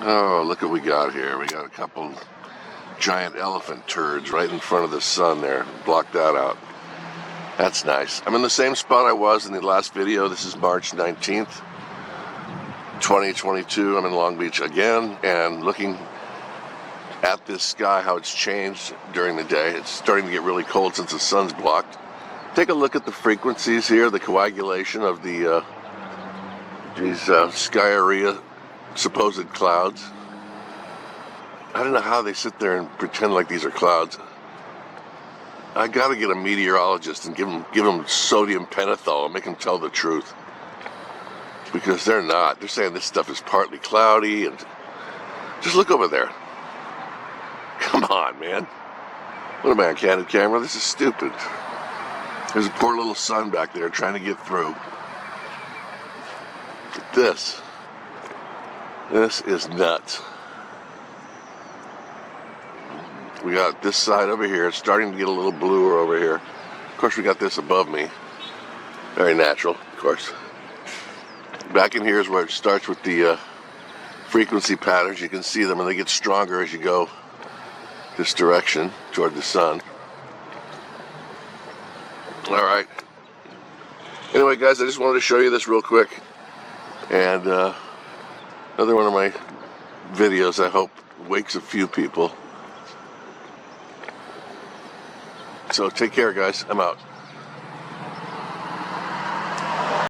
Oh, look what we got here. We got a couple giant elephant turds right in front of the sun there. Block that out. That's nice. I'm in the same spot I was in the last video. This is March 19th, 2022. I'm in Long Beach again, and looking at this sky, how it's changed during the day. It's starting to get really cold since the sun's blocked. Take a look at the frequencies here, the coagulation of these skyarea supposed clouds. I don't know how they sit there and pretend like these are clouds. I gotta get a meteorologist and give them sodium pentothal and make them tell the truth, because they're not. They're saying this stuff is partly cloudy, and just look over there. Come on, man. What am I, on candid camera? This is stupid. There's a poor little sun back there trying to get through. But this is nuts. We got this side over here. It's starting to get a little bluer over here. Of course, we got this above me. Very natural, of course. Back in here is where it starts with the frequency patterns. You can see them, and they get stronger as you go this direction toward the sun. All right. Anyway, guys, I just wanted to show you this real quick. And another one of my videos, I hope, wakes a few people. So take care, guys. I'm out.